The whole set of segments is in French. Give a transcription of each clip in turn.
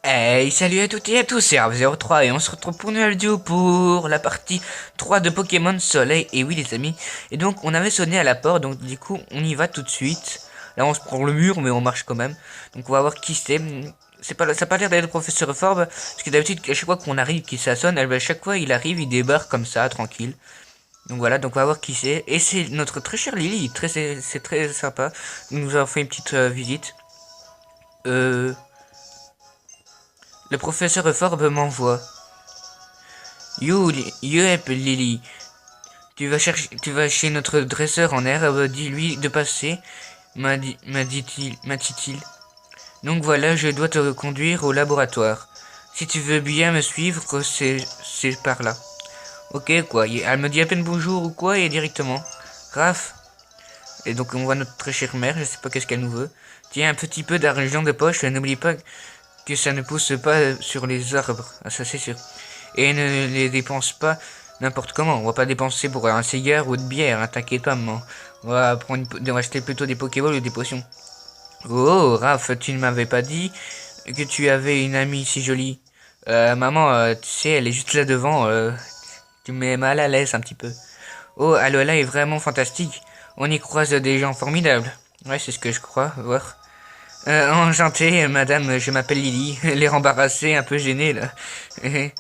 Hey, salut à toutes et à tous, c'est Arv03 et on se retrouve pour une nouvelle vidéo pour la partie 3 de Pokémon Soleil. Et oui les amis, et donc on avait sonné à la porte, donc du coup on y va tout de suite. Là on se prend le mur mais on marche quand même. Donc on va voir qui c'est. C'est pas, ça a pas l'air d'être le professeur Forbe, parce que d'habitude à chaque fois qu'on arrive, qui ça sonne, à chaque fois il arrive, il débarque comme ça, tranquille. Donc voilà, donc on va voir qui c'est. Et c'est notre très cher Lily, c'est très sympa. Il nous a fait une petite visite. Le professeur Forbe m'envoie. Yuep, Lily. Tu vas chez notre dresseur en herbe, dis-lui de passer, m'a dit-il. Donc voilà, je dois te conduire au laboratoire. Si tu veux bien me suivre, c'est par là. Ok, quoi, elle me dit à peine bonjour ou quoi, et directement. Raph. Et donc on voit notre très chère mère, je sais pas qu'est-ce qu'elle nous veut. Tiens, un petit peu d'argent de poche, n'oublie pas que ça ne pousse pas sur les arbres, ah, ça c'est sûr. Et ne les dépense pas n'importe comment. On va pas dépenser pour un cigare ou de bière, hein, t'inquiète pas, maman. On va acheter plutôt des Pokéballs ou des potions. Oh, Raph, tu ne m'avais pas dit que tu avais une amie si jolie. Maman, tu sais, elle est juste là devant. Tu me mets mal à l'aise un petit peu. Oh, Alola est vraiment fantastique. On y croise des gens formidables. Ouais, c'est ce que je crois, voir. Enchanté, madame, je m'appelle Lily. L'air embarrassé, un peu gêné, là. Ouais,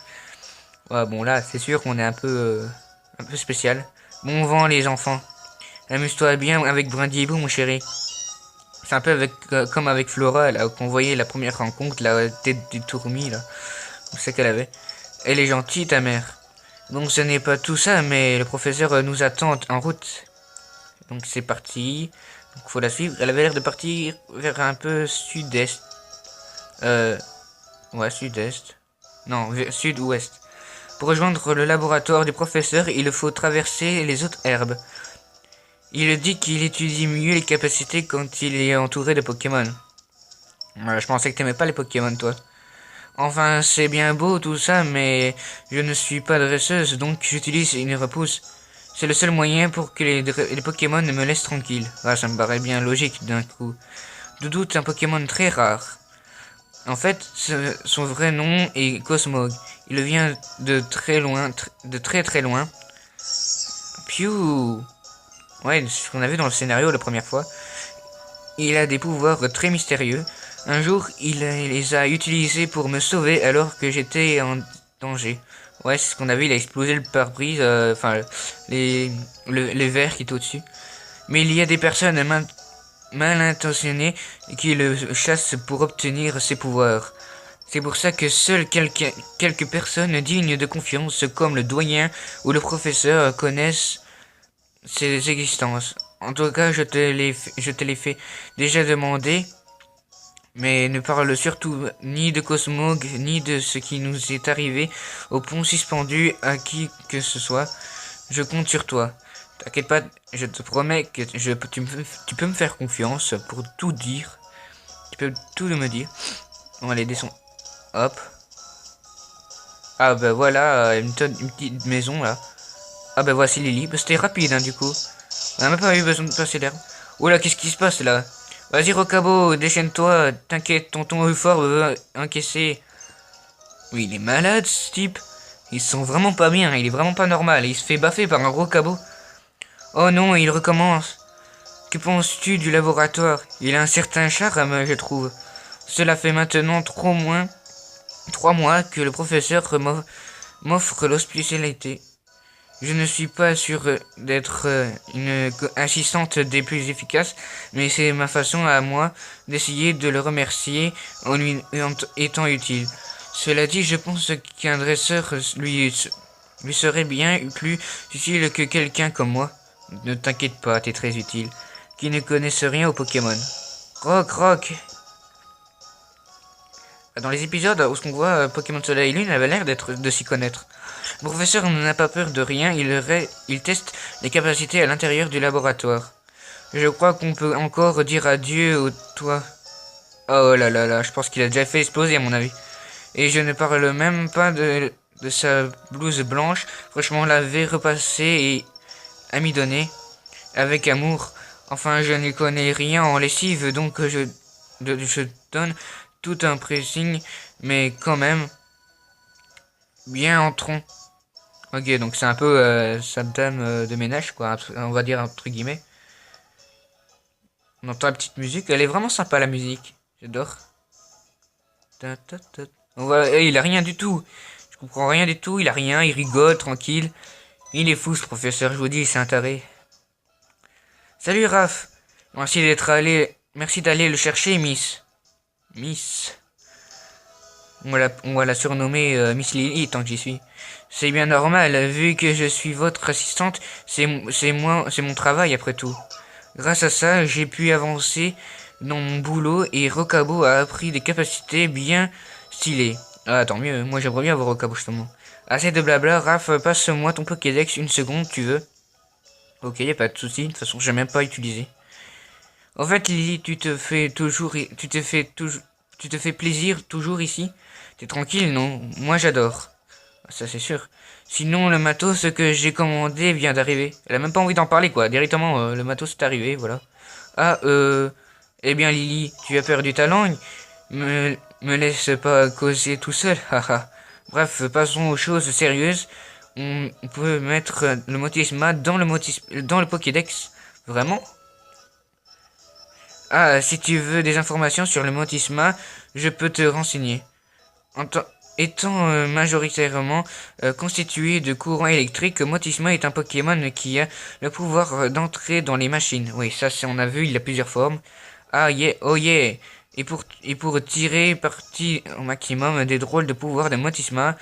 bon, là, c'est sûr qu'on est un peu spécial. Bon vent, les enfants. Amuse-toi bien avec Brindibou, mon chéri. C'est un peu comme avec Flora, là, qu'on voyait la première rencontre, la tête du tourmi, là. C'est qu'elle avait. Elle est gentille, ta mère. Bon, ce n'est pas tout ça, mais le professeur nous attend en route. Donc, c'est parti. Donc, faut la suivre. Elle avait l'air de partir vers un peu sud-est. Euh, ouais, sud-est. Non, sud-ouest. Pour rejoindre le laboratoire du professeur, il faut traverser les autres herbes. Il dit qu'il étudie mieux les capacités quand il est entouré de Pokémon. Je pensais que t'aimais pas les Pokémon, toi. Enfin, c'est bien beau tout ça, mais je ne suis pas dresseuse, donc j'utilise une repousse. C'est le seul moyen pour que les Pokémon me laissent tranquille. Ah, ça me paraît bien logique d'un coup. Doudou est un Pokémon très rare. En fait, son vrai nom est Cosmog. Il vient de très loin, de très très loin. Piou. Ouais, ce qu'on a vu dans le scénario la première fois. Il a des pouvoirs très mystérieux. Un jour, il les a utilisés pour me sauver alors que j'étais en danger. Ouais, c'est ce qu'on a vu, il a explosé le pare-brise, enfin, les verres qui étaient au-dessus. Mais il y a des personnes mal intentionnées qui le chassent pour obtenir ses pouvoirs. C'est pour ça que seules quelques personnes dignes de confiance, comme le doyen ou le professeur, connaissent ses existences. En tout cas, je te l'ai fait déjà demander, mais ne parle surtout ni de Cosmog, ni de ce qui nous est arrivé au pont suspendu à qui que ce soit. Je compte sur toi. T'inquiète pas, je te promets que tu peux me faire confiance pour tout dire. Tu peux tout me dire. On va les descendre. Hop. Ah bah voilà, une petite maison là. Ah bah voici Lily. Bah, c'était rapide hein, du coup. On n'a même pas eu besoin de passer l'air. Oula, qu'est-ce qui se passe là? Vas-y Rocabo, déchaîne-toi. T'inquiète, tonton Euphor veut encaisser. Oui, il est malade ce type. Il se sent vraiment pas bien, il est vraiment pas normal. Il se fait baffer par un Rocabo. Oh non, il recommence. Que penses-tu du laboratoire? Il a un certain charme, je trouve. Cela fait maintenant 3 mois que le professeur m'offre l'hospitalité. Je ne suis pas sûr d'être une assistante des plus efficaces, mais c'est ma façon à moi d'essayer de le remercier en lui étant utile. Cela dit, je pense qu'un dresseur lui serait bien plus utile que quelqu'un comme moi. Ne t'inquiète pas, t'es très utile. Qui ne connaissent rien aux Pokémon. Rock. Dans les épisodes où on voit Pokémon Soleil et Lune, elle avait l'air de s'y connaître. Le professeur n'a pas peur de rien, il teste les capacités à l'intérieur du laboratoire. Je crois qu'on peut encore dire adieu au toit. Oh là là là, je pense qu'il a déjà fait exploser à mon avis. Et je ne parle même pas de sa blouse blanche, fraîchement lavée, repassée et amidonnée, avec amour. Enfin, je n'y connais rien en lessive, donc je donne tout un pressing, mais quand même bien en tronc. Ok, donc c'est un peu sa dame de ménage, quoi, on va dire entre guillemets. On entend la petite musique, elle est vraiment sympa la musique, j'adore. Voilà, il a rien du tout, je comprends rien du tout, il a rien, il rigole, tranquille. Il est fou ce professeur, je vous dis, c'est un taré. Salut Raph, merci d'aller le chercher, Miss. Miss. On va la surnommer Miss Lily tant que j'y suis. C'est bien normal, vu que je suis votre assistante, c'est mon travail après tout. Grâce à ça, j'ai pu avancer dans mon boulot et Rocabo a appris des capacités bien stylées. Ah, tant mieux, moi j'aimerais bien avoir Rocabo justement. Assez de blabla, Raph, passe-moi ton Pokédex une seconde, tu veux? Ok, y a pas de souci, de toute façon j'ai même pas utilisé. En fait, Lily, tu te fais plaisir toujours ici. T'es tranquille, non? Moi j'adore. Ça c'est sûr. Sinon, le matos que j'ai commandé vient d'arriver. Elle a même pas envie d'en parler, quoi. Directement, le matos est arrivé, voilà. Ah, eh bien, Lily, tu as perdu ta langue? Me laisse pas causer tout seul, haha. Bref, passons aux choses sérieuses. On peut mettre le motisma dans le Pokédex. Vraiment? Ah, si tu veux des informations sur le motisma, je peux te renseigner. Étant majoritairement constitué de courant électrique, Motisma est un Pokémon qui a le pouvoir d'entrer dans les machines. Oui, ça, on a vu, il a plusieurs formes. Ah, yeah, oh yeah. Et pour tirer parti au maximum des drôles de pouvoirs de Motisma,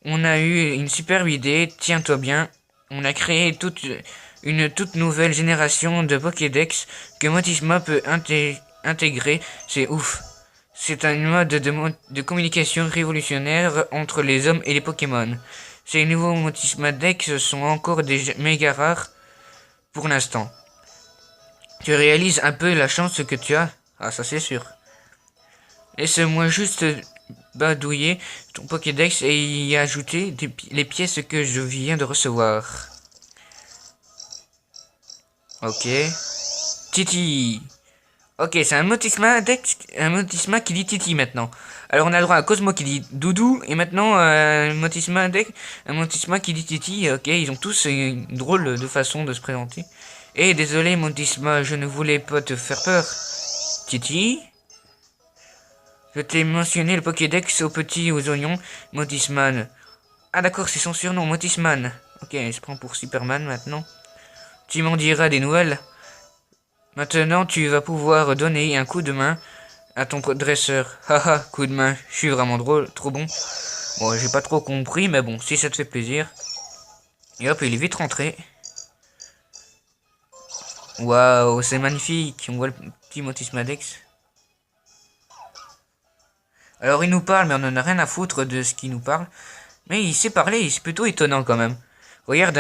on a eu une superbe idée, tiens-toi bien. On a créé une toute nouvelle génération de Pokédex que Motisma peut intégrer. C'est ouf. C'est un mode de communication révolutionnaire entre les hommes et les Pokémon. Ces nouveaux Motisma Dex sont encore des méga rares pour l'instant. Tu réalises un peu la chance que tu as? Ah, ça c'est sûr. Laisse-moi juste badouiller ton Pokédex et y ajouter les pièces que je viens de recevoir. Ok. Titi. Ok, c'est un Motisma qui dit Titi maintenant. Alors on a le droit à Cosmo qui dit Doudou et maintenant un Motisma qui dit Titi. Ok, ils ont tous une drôle de façon de se présenter. Et désolé Motisma, je ne voulais pas te faire peur. Titi. Je t'ai mentionné le Pokédex aux petits aux oignons, Motisman. Ah d'accord, c'est son surnom, Motisman. Ok, il se prend pour Superman maintenant. Tu m'en diras des nouvelles. Maintenant, tu vas pouvoir donner un coup de main à ton dresseur. Haha, coup de main, je suis vraiment drôle, trop bon. Bon, j'ai pas trop compris, mais bon, si ça te fait plaisir. Et hop, il est vite rentré. Waouh, c'est magnifique. On voit le petit Motismadex. Alors, il nous parle, mais on en a rien à foutre de ce qu'il nous parle. Mais il sait parler, c'est plutôt étonnant quand même. Regarde,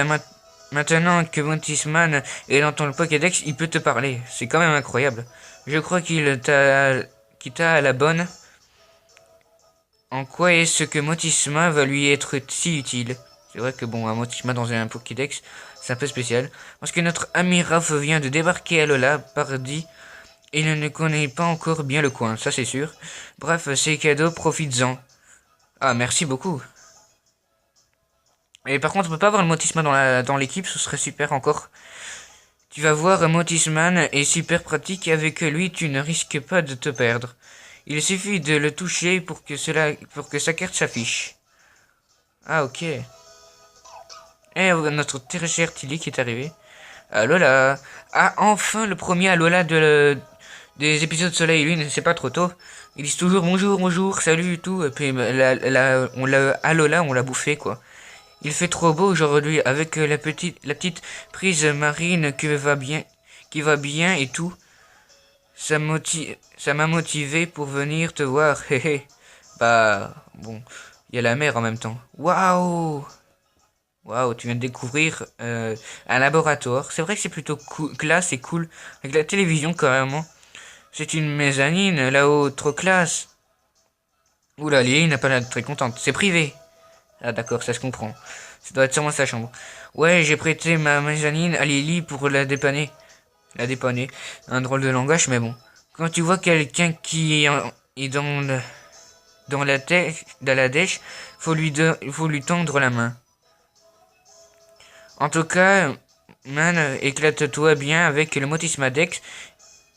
maintenant que Motisman est dans ton Pokédex, il peut te parler. C'est quand même incroyable. Je crois qu'il t'a à la bonne. En quoi est-ce que Motisma va lui être si utile? C'est vrai que bon, un Motisma dans un Pokédex, c'est un peu spécial. Parce que notre ami Raph vient de débarquer à Lola, pardi. Et il ne connaît pas encore bien le coin, ça c'est sûr. Bref, c'est cadeau, profites-en. Ah, merci beaucoup. Et par contre, on peut pas avoir le Motisma dans l'équipe, ce serait super encore. Tu vas voir, Motisman est super pratique, avec lui tu ne risques pas de te perdre. Il suffit de le toucher pour que sa carte s'affiche. Ah ok. Et notre très cher Tilly qui est arrivé. Alola. Ah enfin le premier Alola des épisodes Soleil et Lune, c'est pas trop tôt. Ils disent toujours bonjour, bonjour, salut, tout. Et puis Alola, on l'a bouffé quoi. Il fait trop beau aujourd'hui avec la petite prise marine qui va bien et tout. Ça m'a motivé pour venir te voir. Bah bon, il y a la mer en même temps. Waouh, waouh, tu viens de découvrir un laboratoire. C'est vrai que c'est plutôt classe et cool avec la télévision carrément. C'est une mezzanine là-haut, trop classe. Oula, Lily n'a pas l'air très contente. C'est privé. Ah d'accord, ça se comprend. Ça doit être sûrement sa chambre. Ouais, j'ai prêté ma mezzanine à Lily pour la dépanner. La dépanner. Un drôle de langage, mais bon. Quand tu vois quelqu'un qui Et dans la dèche, faut lui tendre la main. En tout cas, man, éclate-toi bien avec le Motisma Dex.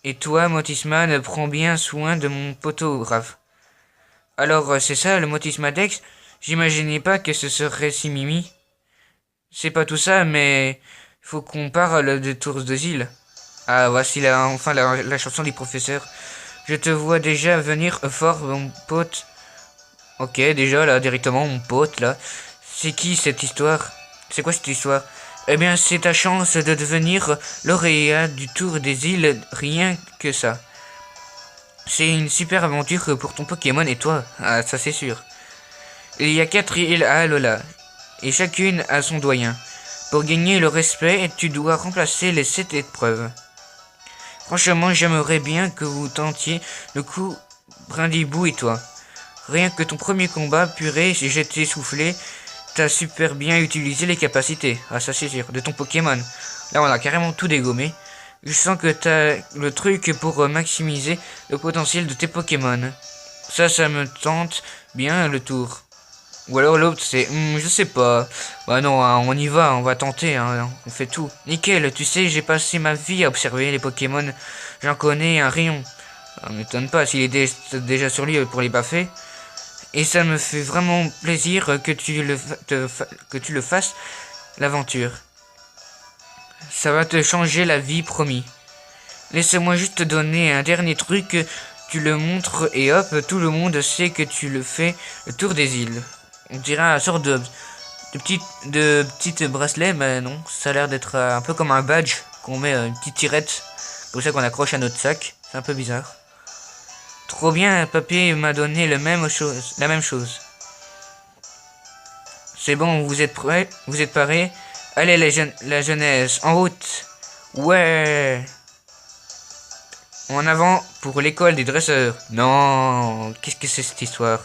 Et toi, Motisman, prends bien soin de mon poteau grave. Alors, c'est ça, le Motisma Dex? J'imaginais pas que ce serait si mimi. C'est pas tout ça, mais faut qu'on parle de Tours de Zille. Ah, voici enfin la chanson du professeur. Je te vois déjà venir fort, mon pote. Ok, déjà, là, directement, mon pote, là. C'est qui cette histoire? C'est quoi cette histoire? Eh bien, c'est ta chance de devenir lauréat du Tour des îles, rien que ça. C'est une super aventure pour ton Pokémon et toi, ah, ça c'est sûr. Il y a 4 îles à Alola, et chacune a son doyen. Pour gagner le respect, tu dois remplacer les 7 épreuves. Franchement, j'aimerais bien que vous tentiez le coup Brindibou et toi. Rien que ton premier combat, purée, j'étais soufflé. T'as super bien utilisé les capacités, ah ça c'est sûr, de ton Pokémon. Là on a carrément tout dégommé. Je sens que t'as le truc pour maximiser le potentiel de tes Pokémon. Ça me tente bien le tour. Ou alors l'autre c'est, je sais pas. Bah non, hein, on y va, on va tenter, hein, on fait tout. Nickel, tu sais, j'ai passé ma vie à observer les Pokémon. J'en connais un rayon. Ça m'étonne pas s'il est déjà sur lui pour les baffer. Et ça me fait vraiment plaisir que tu le fasses, l'aventure. Ça va te changer la vie, promis. Laisse-moi juste te donner un dernier truc, tu le montres et hop, tout le monde sait que tu le fais le tour des îles. On dirait un sort de petite bracelet, mais non, ça a l'air d'être un peu comme un badge qu'on met une petite tirette, comme ça qu'on accroche à notre sac. C'est un peu bizarre. Trop bien, papy m'a donné la même chose. C'est bon, vous êtes prêts? Vous êtes parés? Allez la jeunesse, en route! Ouais! En avant pour l'école des dresseurs. Non, qu'est-ce que c'est cette histoire?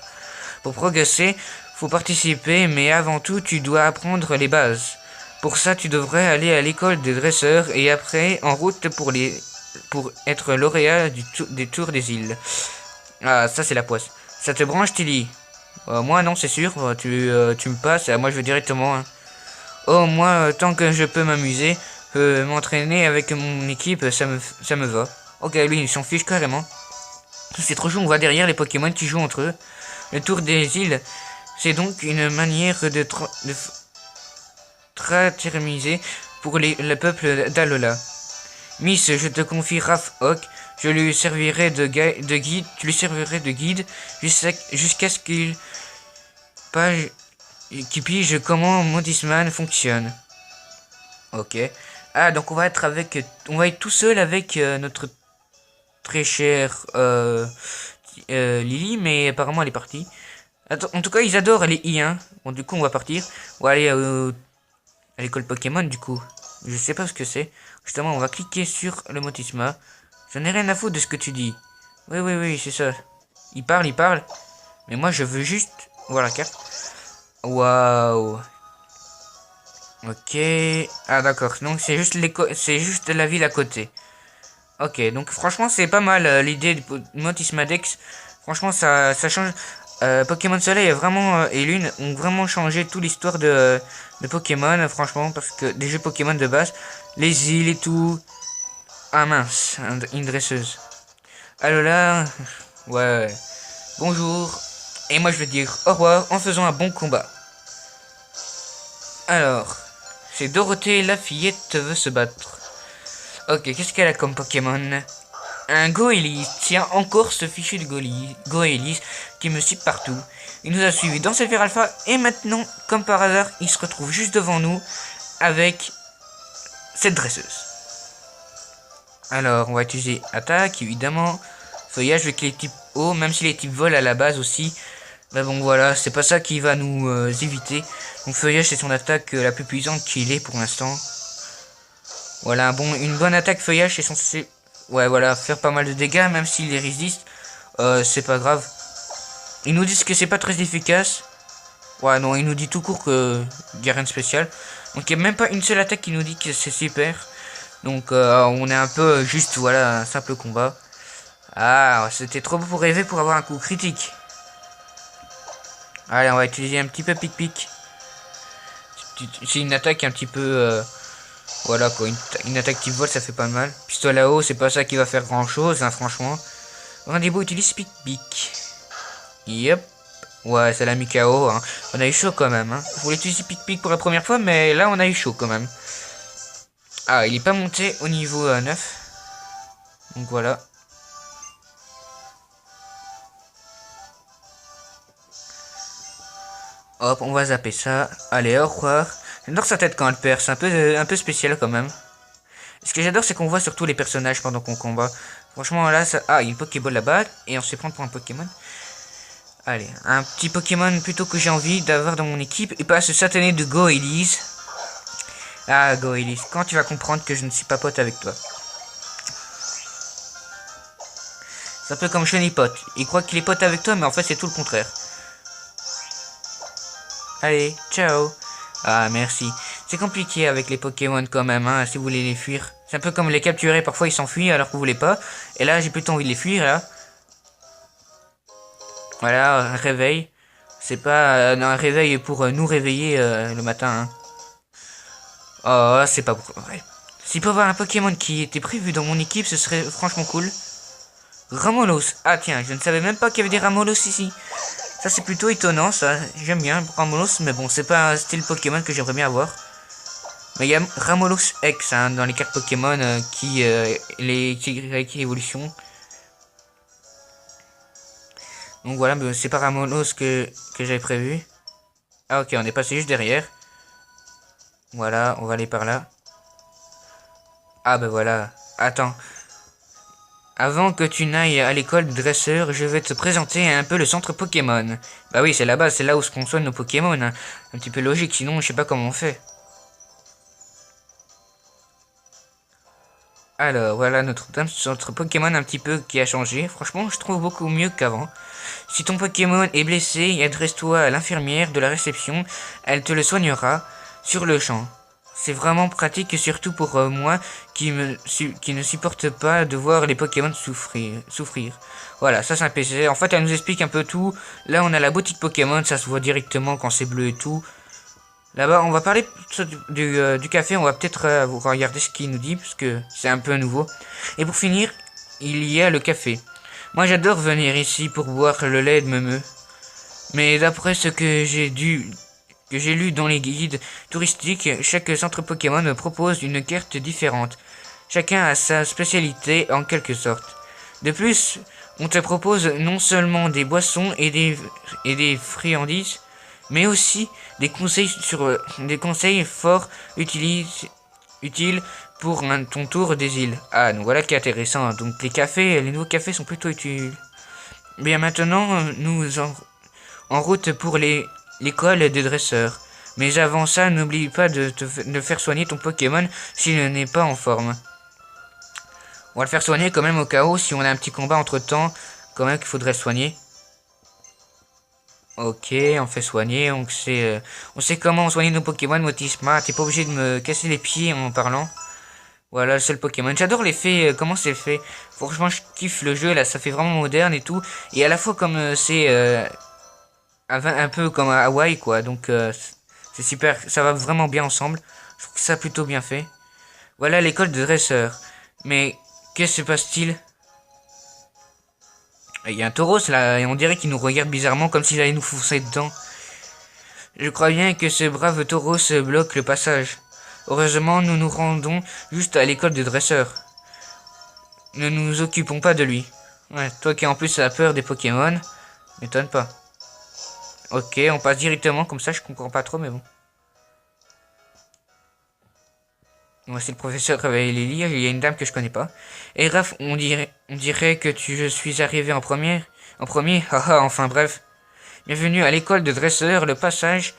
Pour progresser, faut participer, mais avant tout, tu dois apprendre les bases. Pour ça, tu devrais aller à l'école des dresseurs et après, en route pour être lauréat des Tours des îles. Ah, ça c'est la poisse. Ça te branche, Tilly? Moi non, c'est sûr. Tu me passes. Moi je veux directement. Hein. Oh, moi, tant que je peux m'amuser, m'entraîner avec mon équipe, ça me va. Ok, lui, il s'en fiche carrément. C'est trop chaud, on voit derrière les Pokémon qui jouent entre eux. Le tour des îles, c'est donc une manière de fraterniser pour le peuple d'Alola. Miss, je te confie Raph Hawk. Je lui servirai de guide. Tu lui servirais de guide jusqu'à ce qu'il pige comment Motisman fonctionne. Ok. Ah, donc on va être tout seul avec notre très chère Lily, mais apparemment elle est partie. Attends, en tout cas, ils adorent les I1. Bon, du coup, on va partir. On va aller à l'école Pokémon, du coup. Je sais pas ce que c'est. Justement, on va cliquer sur le Motisma. J'en ai rien à foutre de ce que tu dis. Oui, c'est ça. Il parle. Mais moi, je veux juste voir la carte. Waouh. Ok. Ah, d'accord. Donc, c'est juste la ville à côté. Ok, donc franchement, c'est pas mal l'idée du Motisma Dex. Franchement, ça change. Pokémon Soleil et Lune ont vraiment changé toute l'histoire de Pokémon, franchement, parce que des jeux Pokémon de base, les îles et tout. Ah mince, une dresseuse. Alors là, ouais. Bonjour. Et moi je vais dire au revoir en faisant un bon combat. Alors, c'est Dorothée la fillette veut se battre. Ok, qu'est-ce qu'elle a comme Pokémon? Un Goélis. Tiens, encore ce fichu de Goélis qui me suit partout. Il nous a suivis dans Sapphire Alpha et maintenant, comme par hasard, il se retrouve juste devant nous avec cette dresseuse. Alors, on va utiliser attaque, évidemment. Feuillage avec les types eau, même si les types vol à la base aussi. Mais bon, voilà, c'est pas ça qui va nous éviter. Donc, feuillage, c'est son attaque la plus puissante qu'il est pour l'instant. Voilà, bon, une bonne attaque feuillage, c'est censé... Ouais, voilà, faire pas mal de dégâts, même s'il les résiste. C'est pas grave. Ils nous disent que c'est pas très efficace. Ouais, non, il nous dit tout court qu'il n'y a rien de spécial. Donc, il n'y a même pas une seule attaque qui nous dit que c'est super. Donc on est un peu juste, voilà, un simple combat. Ah, c'était trop beau pour rêver pour avoir un coup critique. Allez, on va utiliser un petit peu pic-pic. C'est une attaque un petit peu... voilà quoi, une attaque type vol, ça fait pas mal. Pistolet à eau, c'est pas ça qui va faire grand chose, hein, franchement. Rendez-vous utilise pic-pic. Yep. Ouais, ça l'a mis KO. Hein. On a eu chaud quand même. Hein. Je voulais utiliser pic-pic pour la première fois, mais là on a eu chaud quand même. Ah, il est pas monté au niveau 9. Donc voilà. Hop, on va zapper ça. Allez, au revoir. J'adore sa tête quand elle perd. C'est un peu spécial quand même. Ce que j'adore, c'est qu'on voit surtout les personnages pendant qu'on combat. Franchement, là, ça... Ah, il y a une Pokéball là-bas. Et on se fait prendre pour un Pokémon. Allez, un petit Pokémon plutôt que j'ai envie d'avoir dans mon équipe. Et pas ce satané de Goélise. Ah, Goélise, quand tu vas comprendre que je ne suis pas pote avec toi. C'est un peu comme Chenipote. Il croit qu'il est pote avec toi, mais en fait, c'est tout le contraire. Allez, ciao. Ah, merci. C'est compliqué avec les Pokémon quand même, hein, si vous voulez les fuir. C'est un peu comme les capturer, parfois ils s'enfuient alors que vous voulez pas. Et là, j'ai plutôt envie de les fuir, là. Voilà, un réveil. C'est pas un réveil pour nous réveiller le matin, hein. Oh, c'est pas vrai. S'il peut y avoir un Pokémon qui était prévu dans mon équipe, ce serait franchement cool. Ramolos. Ah tiens, je ne savais même pas qu'il y avait des Ramolos ici. Ça c'est plutôt étonnant, ça. J'aime bien Ramolos, mais bon, c'est pas un style Pokémon que j'aimerais bien avoir. Mais il y a Ramolos X hein, dans les cartes Pokémon les évolutions. Donc voilà, mais c'est pas Ramolos que j'avais prévu. Ah ok, on est passé juste derrière. Voilà, on va aller par là. Ah ben voilà. Attends. Avant que tu n'ailles à l'école de dresseur, je vais te présenter un peu le centre Pokémon. Bah oui, c'est là-bas, c'est là où on soigne nos Pokémon. Hein. Un petit peu logique, sinon je sais pas comment on fait. Alors, voilà notre centre Pokémon un petit peu qui a changé. Franchement, je trouve beaucoup mieux qu'avant. Si ton Pokémon est blessé, adresse-toi à l'infirmière de la réception. Elle te le soignera sur le champ. C'est vraiment pratique, surtout pour moi qui ne supporte pas de voir les Pokémon souffrir. Voilà, ça c'est un PC. En fait, elle nous explique un peu tout. Là, on a la boutique Pokémon, ça se voit directement quand c'est bleu et tout. Là-bas, on va parler du café. On va peut-être regarder ce qu'il nous dit, parce que c'est un peu nouveau. Et pour finir, il y a le café. Moi, j'adore venir ici pour boire le lait de Meumeu. Mais d'après ce que j'ai lu dans les guides touristiques, chaque centre Pokémon me propose une carte différente. Chacun a sa spécialité en quelque sorte. De plus, on te propose non seulement des boissons et des friandises, mais aussi des conseils forts utiles pour ton tour des îles. Ah, donc voilà qui est intéressant. Donc les nouveaux cafés sont plutôt utiles. Bien maintenant, nous en route pour l'école des dresseurs. Mais avant ça, n'oublie pas de faire soigner ton Pokémon s'il n'est pas en forme. On va le faire soigner quand même au cas où, si on a un petit combat entre temps, quand même qu'il faudrait soigner. Ok, on fait soigner, on sait comment soigner nos Pokémon, Motisma. T'es pas obligé de me casser les pieds en parlant. Voilà, le seul Pokémon. J'adore l'effet, comment c'est fait. Franchement, je kiffe le jeu, là, ça fait vraiment moderne et tout. Et à la fois comme c'est un peu comme à Hawaï, quoi. Donc, c'est super, ça va vraiment bien ensemble. Je trouve que ça a plutôt bien fait. Voilà l'école de dresseur. Mais, que se passe-t-il? Il y a un tauros, là, et on dirait qu'il nous regarde bizarrement, comme s'il allait nous foncer dedans. Je crois bien que ce brave tauros bloque le passage. Heureusement, nous nous rendons juste à l'école de dresseur. Ne nous occupons pas de lui. Ouais, toi qui en plus as peur des Pokémon, m'étonne pas. Ok, on passe directement, comme ça je comprends pas trop, mais bon. Voici le professeur réveille les lire, il y a une dame que je connais pas. Et Raph, on dirait que je suis arrivé en premier, haha, enfin bref. Bienvenue à l'école de dresseur, le passage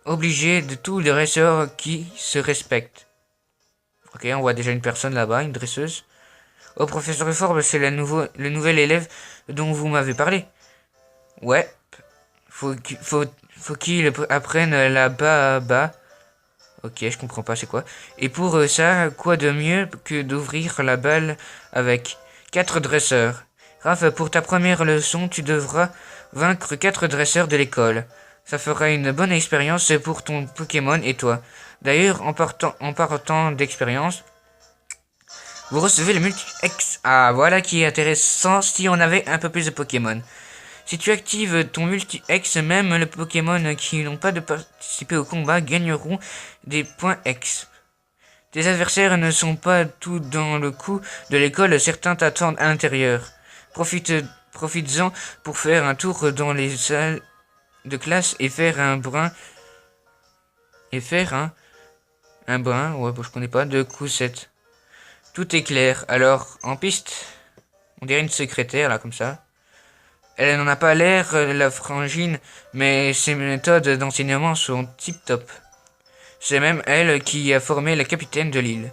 obligé de tous les dresseurs qui se respectent. Ok, on voit déjà une personne là-bas, une dresseuse. Oh, professeur Forbes, c'est le nouvel élève dont vous m'avez parlé. Ouais, faut qu'il apprenne la bas. Ok, je comprends pas c'est quoi. Et pour ça, quoi de mieux que d'ouvrir la balle avec 4 dresseurs. Raph, pour ta première leçon, tu devras vaincre 4 dresseurs de l'école. Ça fera une bonne expérience pour ton Pokémon et toi. D'ailleurs, en partant d'expérience, vous recevez le multi-X. Ah, voilà qui est intéressant si on avait un peu plus de Pokémon. Si tu actives ton multi-X, même les Pokémon qui n'ont pas de participer au combat gagneront des points X. Tes adversaires ne sont pas tous dans le coup de l'école, certains t'attendent à l'intérieur. Profites-en pour faire un tour dans les salles de classe et faire un brin. Ouais, bon, je connais pas, de coup 7. Tout est clair, alors, en piste. On dirait une secrétaire, là, comme ça. Elle n'en a pas l'air, la frangine, mais ses méthodes d'enseignement sont tip-top. C'est même elle qui a formé la capitaine de l'île.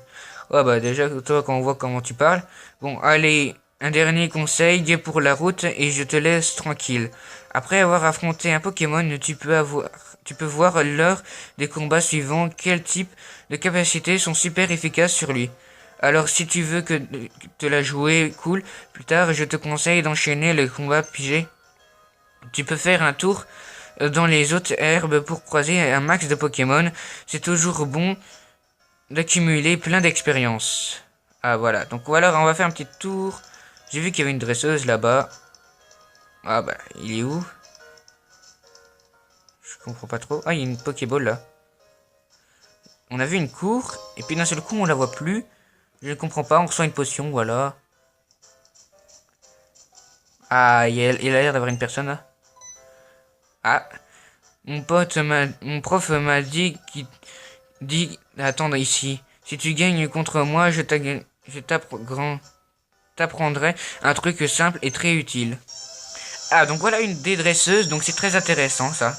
Ouais, bah, déjà, toi, quand on voit comment tu parles. Bon, allez, un dernier conseil pour la route et je te laisse tranquille. Après avoir affronté un Pokémon, tu peux voir lors des combats suivants quel type de capacités sont super efficaces sur lui. Alors si tu veux que te la jouer cool, plus tard je te conseille d'enchaîner le combat pigé. Tu peux faire un tour dans les autres herbes pour croiser un max de Pokémon. C'est toujours bon d'accumuler plein d'expérience. Ah voilà, donc voilà, on va faire un petit tour. J'ai vu qu'il y avait une dresseuse là-bas. Ah bah, il est où? Je comprends pas trop. Ah, il y a une Pokéball là. On a vu une cour, et puis d'un seul coup on la voit plus. Je ne comprends pas, on reçoit une potion, voilà. Ah, il a l'air d'avoir une personne là. Ah, mon prof m'a dit d'attendre ici. Si tu gagnes contre moi, je t'apprendrai un truc simple et très utile. Ah, donc voilà une dédresseuse, donc c'est très intéressant ça.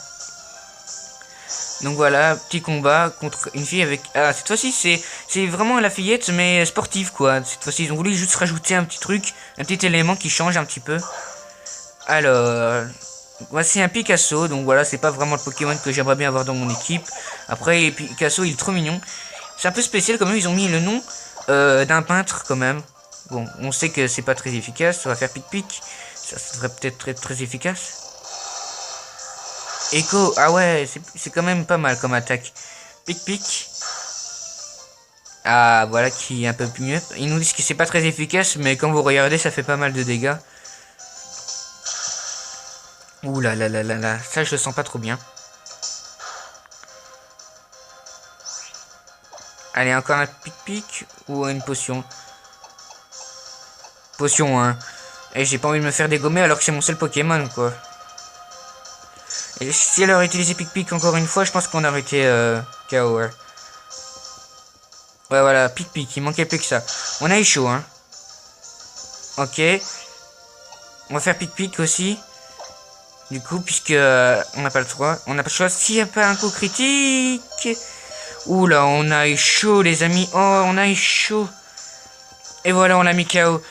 Donc voilà, petit combat contre une fille avec... Ah, cette fois-ci, c'est vraiment la fillette, mais sportive, quoi. Cette fois-ci, ils ont voulu juste rajouter un petit truc, un petit élément qui change un petit peu. Alors, voici un Picasso. Donc voilà, c'est pas vraiment le Pokémon que j'aimerais bien avoir dans mon équipe. Après, Picasso, il est trop mignon. C'est un peu spécial, quand même, ils ont mis le nom d'un peintre, quand même. Bon, on sait que c'est pas très efficace, ça va faire pic-pic. Ça devrait peut-être être très efficace. Echo, ah ouais, c'est quand même pas mal comme attaque. Pic-pic. Ah, voilà qui est un peu plus mieux. Ils nous disent que c'est pas très efficace, mais quand vous regardez, ça fait pas mal de dégâts. Ouh là là là là là, ça je le sens pas trop bien. Allez, encore un pic-pic ou une potion? Potion, hein. Et j'ai pas envie de me faire dégommer alors que c'est mon seul Pokémon, quoi. Et si elle aurait utilisé pic-pic encore une fois, je pense qu'on aurait été KO, ouais. Ouais, voilà, pic-pic, il manquait plus que ça. On a eu chaud, hein. Ok. On va faire pic-pic aussi. Du coup, puisque on n'a pas le choix. On n'a pas le choix s'il n'y a pas un coup critique. Ouh là, on a eu chaud, les amis. Oh, on a eu chaud. Et voilà, on l'a mis KO.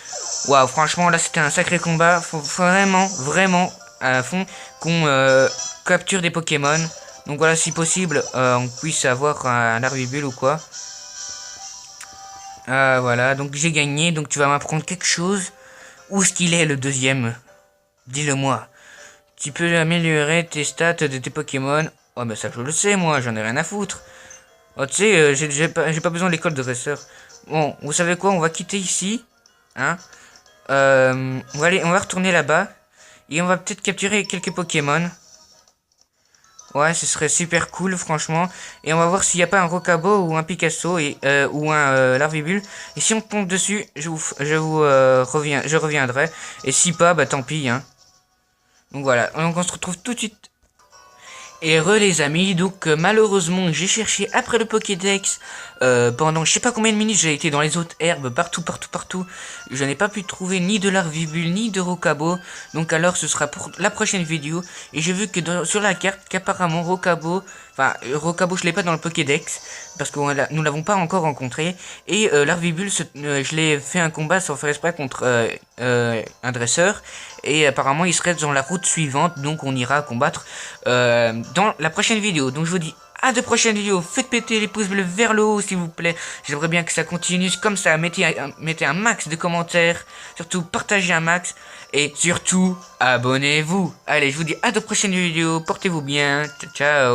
Waouh, franchement, là, c'était un sacré combat. Faut vraiment, vraiment, à fond, qu'on capture des Pokémon. Donc voilà, si possible, on puisse avoir un Arbibule ou quoi. Voilà, donc j'ai gagné. Donc tu vas m'apprendre quelque chose. Où est-ce qu'il est, le deuxième? Dis-le-moi. Tu peux améliorer tes stats de tes Pokémon. Oh, mais ça, je le sais, moi, j'en ai rien à foutre. Oh, tu sais, j'ai pas besoin de l'école de dresseur. Bon, vous savez quoi, on va quitter ici. Hein. On va retourner là-bas. Et on va peut-être capturer quelques Pokémon. Ouais, ce serait super cool, franchement. Et on va voir s'il n'y a pas un Rocabo ou un Picasso ou un Larvibule. Et si on tombe dessus, je reviendrai. Et si pas, bah tant pis, hein. Donc voilà, donc on se retrouve tout de suite. Et les amis, donc malheureusement j'ai cherché après le Pokédex pendant je sais pas combien de minutes, j'ai été dans les autres herbes, partout. Je n'ai pas pu trouver ni de Larvibule ni de Rocabo, donc alors ce sera pour la prochaine vidéo. Et j'ai vu que sur la carte qu'apparemment Rocabo je l'ai pas dans le Pokédex, parce que nous l'avons pas encore rencontré. Et Larvibule, je l'ai fait un combat sans faire exprès contre un dresseur. Et apparemment il serait dans la route suivante, donc on ira combattre dans la prochaine vidéo. Donc je vous dis à de prochaines vidéos. Faites péter les pouces bleus vers le haut, s'il vous plaît. J'aimerais bien que ça continue comme ça. Mettez un max de commentaires. Surtout, partagez un max. Et surtout, abonnez-vous. Allez, je vous dis à de prochaines vidéos. Portez-vous bien. Ciao, ciao.